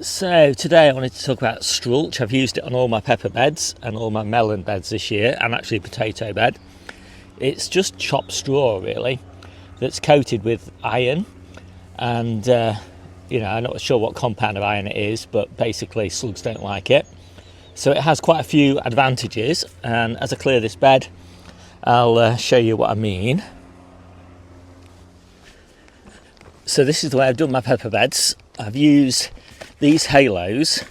So today I wanted to talk about Strulch. I've used it on all my pepper beds and all my melon beds this year, and actually a potato bed. It's just chopped straw really that's coated with iron, and I'm not sure what compound of iron it is, but basically slugs don't like it. So it has quite a few advantages, and as I clear this bed I'll show you what I mean. So this is the way I've done my pepper beds. I've used these halos,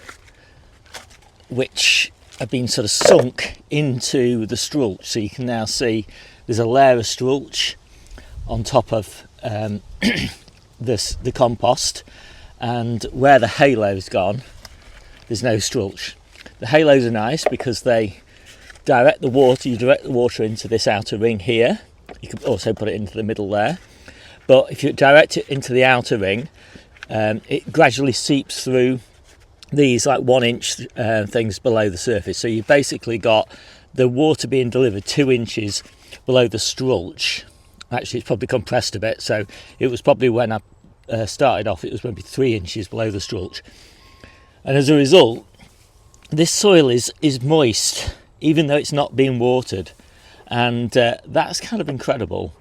which have been sort of sunk into the Strulch. So you can now see there's a layer of Strulch on top of the compost, and where the halo's gone, there's no Strulch. The halos are nice because they direct the water. You direct the water into this outer ring here. You can also put it into the middle there. But if you direct it into the outer ring, it gradually seeps through these like 1 inch things below the surface. So you've basically got the water being delivered 2 inches below the Strulch. Actually, it's probably compressed a bit. So it was probably when I started off, it was maybe 3 inches below the Strulch. And as a result, this soil is moist, even though it's not being watered. And that's kind of incredible.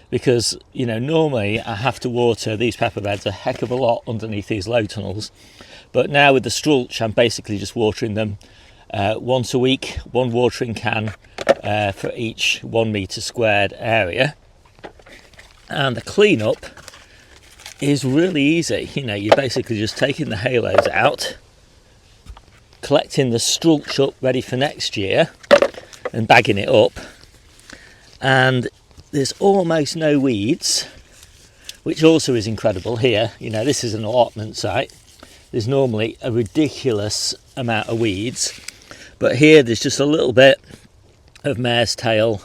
Because, normally I have to water these pepper beds a heck of a lot underneath these low tunnels. But now with the Strulch, I'm basically just watering them once a week, one watering can for each 1 metre squared area. And the cleanup is really easy. You're basically just taking the halos out, collecting the Strulch up ready for next year and bagging it up. And there's almost no weeds, which also is incredible here. This is an allotment site. There's normally a ridiculous amount of weeds, but here there's just a little bit of mare's tail,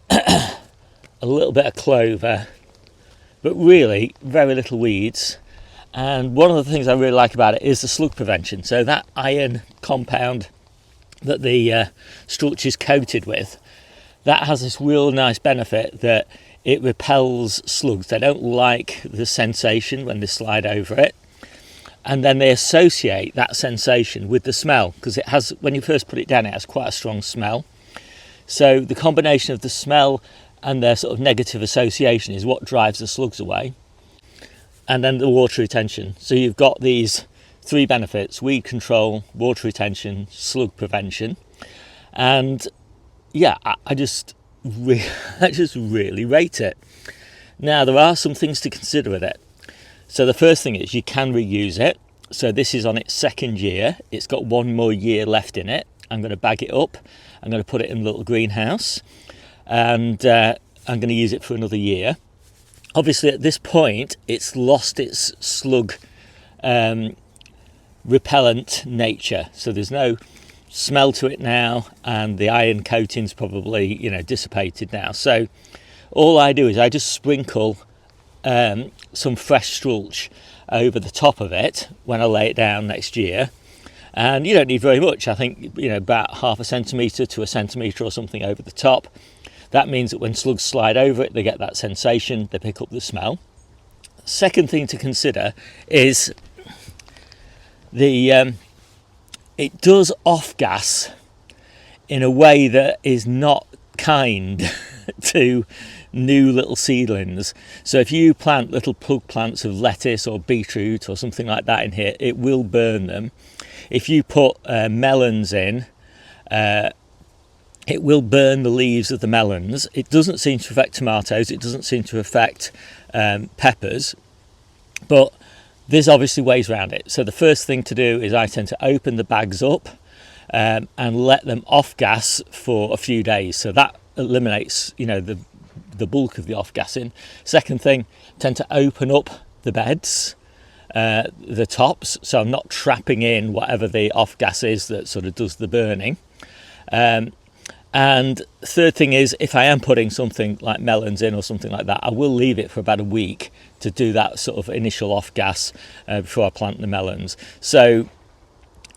a little bit of clover, but really very little weeds. And one of the things I really like about it is the slug prevention. So that iron compound that the Strulch is coated with, that has this real nice benefit that it repels slugs. They don't like the sensation when they slide over it. And then they associate that sensation with the smell, because it has, when you first put it down, it has quite a strong smell. So the combination of the smell and their sort of negative association is what drives the slugs away. And then the water retention. So you've got these 3 benefits: weed control, water retention, slug prevention. And yeah, I just really rate it. Now, there are some things to consider with it. So the first thing is you can reuse it. So this is on its 2nd year. It's got 1 more year left in it. I'm going to bag it up. I'm going to put it in a little greenhouse, and I'm going to use it for another year. Obviously, at this point, it's lost its slug repellent nature. So there's no smell to it now, and the iron coating's probably dissipated now. So all I do is I just sprinkle some fresh Strulch over the top of it when I lay it down next year, and you don't need very much. I think about 0.5 centimetre to 1 centimetre or something over the top. That means that when slugs slide over it, they get that sensation, they pick up the smell. Second thing to consider is it does off-gas in a way that is not kind to new little seedlings. So if you plant little plug plants of lettuce or beetroot or something like that in here, it will burn them. If you put melons in, it will burn the leaves of the melons. It doesn't seem to affect tomatoes, it doesn't seem to affect peppers, but there's obviously ways around it. So the first thing to do is I tend to open the bags up and let them off gas for a few days. So that eliminates, the bulk of the off gassing. Second thing, tend to open up the beds, the tops, so I'm not trapping in whatever the off gas is that sort of does the burning. And third thing is, if I am putting something like melons in or something like that, I will leave it for about a week to do that sort of initial off gas before I plant the melons. So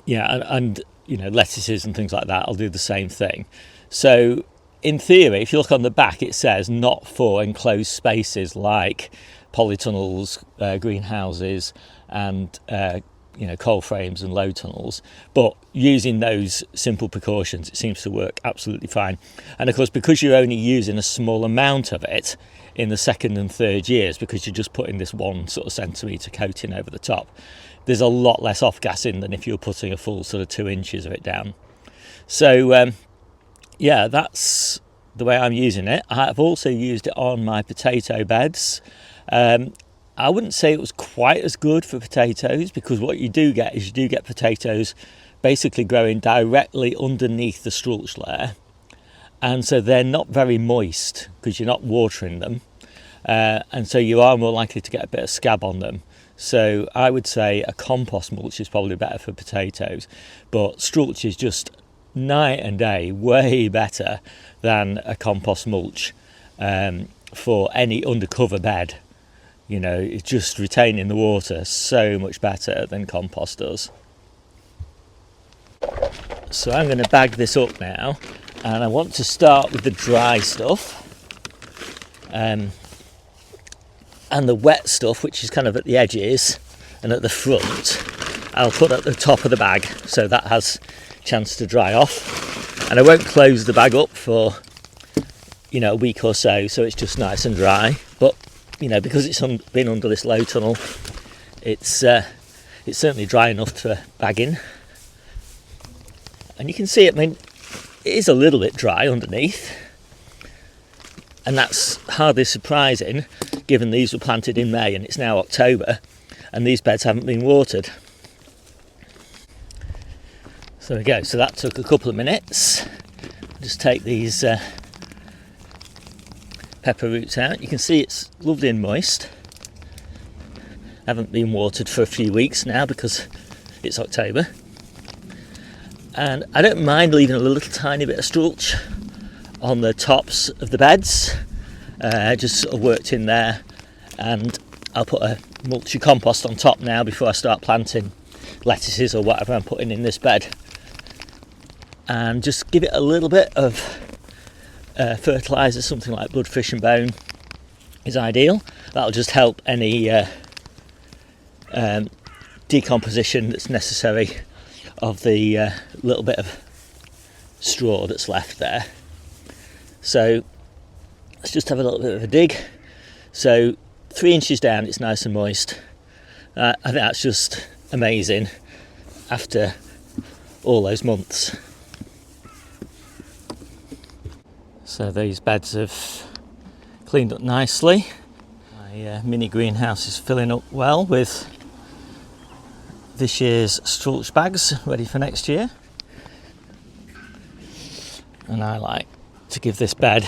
yeah, and lettuces and things like that, I'll do the same thing. So in theory, if you look on the back, it says not for enclosed spaces like polytunnels, greenhouses, and coal frames and low tunnels. But using those simple precautions, it seems to work absolutely fine. And of course, because you're only using a small amount of it in the second and third years, because you're just putting this 1 sort of centimetre coating over the top, there's a lot less off-gassing than if you're putting a full sort of 2 inches of it down. So yeah, that's the way I'm using it. I've also used it on my potato beds. I wouldn't say it was quite as good for potatoes, because what you do get is you do get potatoes basically growing directly underneath the Strulch layer, and so they're not very moist because you're not watering them, and so you are more likely to get a bit of scab on them. So I would say a compost mulch is probably better for potatoes, but Strulch is just night and day way better than a compost mulch for any undercover bed. It's just retaining the water so much better than compost does. So I'm going to bag this up now, and I want to start with the dry stuff, and the wet stuff, which is kind of at the edges and at the front, I'll put at the top of the bag so that has a chance to dry off. And I won't close the bag up for a week or so it's just nice and dry. But because it's been under this low tunnel, it's certainly dry enough for bagging. And you can see it is a little bit dry underneath, and that's hardly surprising given these were planted in May and it's now October and these beds haven't been watered. So there we go. So that took a couple of minutes. Just take these pepper roots out. You can see it's lovely and moist. Haven't been watered for a few weeks now because it's October. And I don't mind leaving a little tiny bit of Strulch on the tops of the beds. Just sort of worked in there, and I'll put a mulch of compost on top now before I start planting lettuces or whatever I'm putting in this bed. And just give it a little bit of fertiliser, something like blood, fish and bone is ideal. That'll just help any decomposition that's necessary of the little bit of straw that's left there. So let's just have a little bit of a dig. So 3 inches down, it's nice and moist. I think that's just amazing after all those months. So these beds have cleaned up nicely. My mini greenhouse is filling up well with this year's Strulch bags ready for next year. And I like to give this bed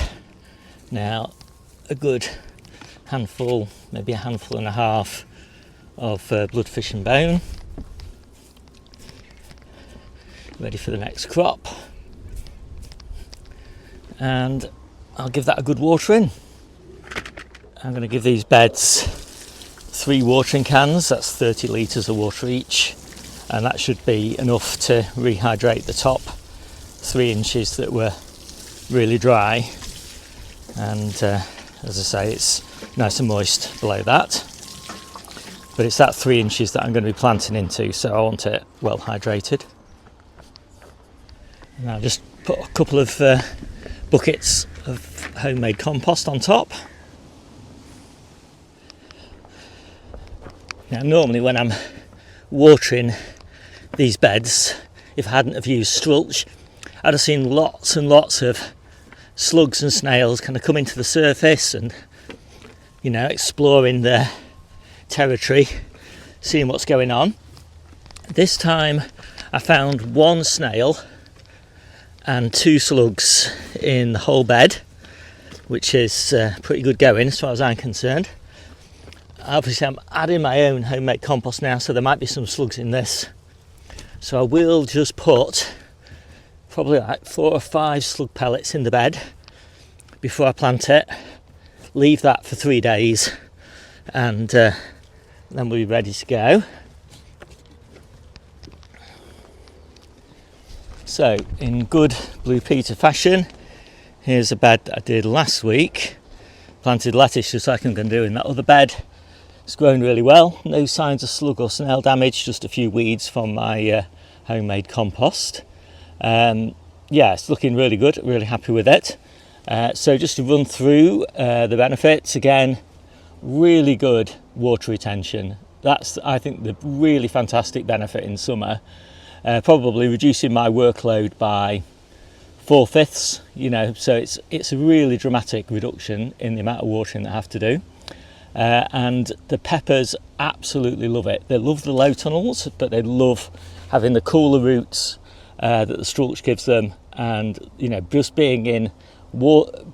now a good handful, maybe a handful and a half of blood, fish and bone, ready for the next crop. And I'll give that a good watering. I'm going to give these beds 3 watering cans, that's 30 litres of water each, and that should be enough to rehydrate the top 3 inches that were really dry. And as I say, it's nice and moist below that, but it's that 3 inches that I'm going to be planting into, so I want it well hydrated. And I'll just put a couple of buckets of homemade compost on top. Now normally when I'm watering these beds, if I hadn't have used Strulch, I'd have seen lots and lots of slugs and snails kind of coming to the surface and exploring their territory, seeing what's going on. This time I found 1 snail and 2 slugs in the whole bed, which is pretty good going as far as I'm concerned. Obviously I'm adding my own homemade compost now, so there might be some slugs in this, so I will just put probably like 4 or 5 slug pellets in the bed before I plant it, leave that for 3 days, and then we'll be ready to go. So in good Blue Peter fashion, here's a bed that I did last week. Planted lettuce just like I'm going to do in that other bed, It's grown really well, no signs of slug or snail damage, just a few weeds from my homemade compost. Yeah, it's looking really good, really happy with it. So just to run through the benefits again, really good water retention. That's, I think, the really fantastic benefit in summer. Probably reducing my workload by 4/5, you know, so it's a really dramatic reduction in the amount of watering that I have to do. And the peppers absolutely love it. They love the low tunnels, but they love having the cooler roots that the Strulch gives them, and you know, just being in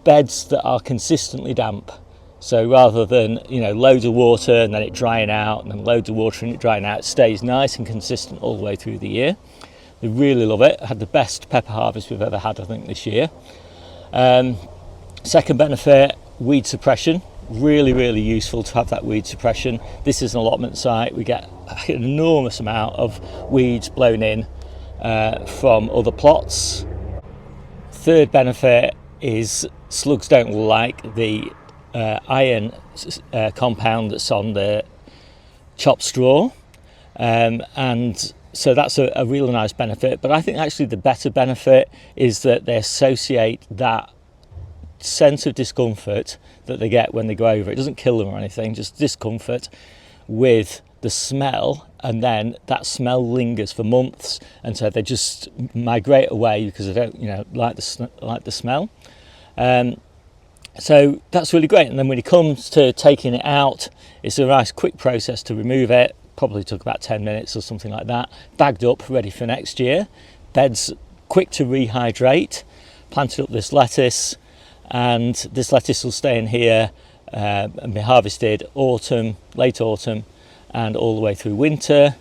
beds that are consistently damp. So rather than, you know, loads of water and then it drying out and then loads of water and it drying out, it stays nice and consistent all the way through the year. They really love it. I had the best pepper harvest we've ever had, I think, this year. Second benefit, weed suppression. Really, really useful to have that weed suppression. This is an allotment site. We get an enormous amount of weeds blown in from other plots. Third benefit is slugs don't like the iron compound that's on the chopped straw, and so that's a really nice benefit. But I think actually the better benefit is that they associate that sense of discomfort that they get when they go over. It doesn't kill them or anything, just discomfort with the smell, and then that smell lingers for months, and so they just migrate away because they don't, you know, like the smell. So that's really great. And then when it comes to taking it out, it's a nice quick process to remove it. Probably took about 10 minutes or something like that. Bagged up, ready for next year. Beds quick to rehydrate. Planted up this lettuce, and this lettuce will stay in here and be harvested late autumn and all the way through winter.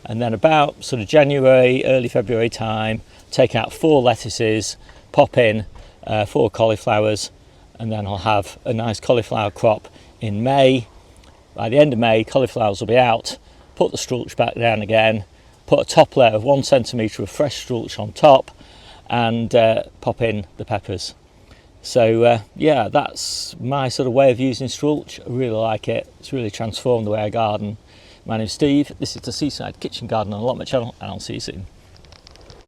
And then about sort of January, early February time, take out 4 lettuces, pop in 4 cauliflowers, and then I'll have a nice cauliflower crop in May. By the end of May, cauliflowers will be out. Put the Strulch back down again, put a top layer of 1 centimetre of fresh Strulch on top, and pop in the peppers. So yeah, that's my sort of way of using Strulch. I really like it. It's really transformed the way I garden. My name's Steve. This is the Seaside Kitchen Garden and Allotment channel, and I'll see you soon.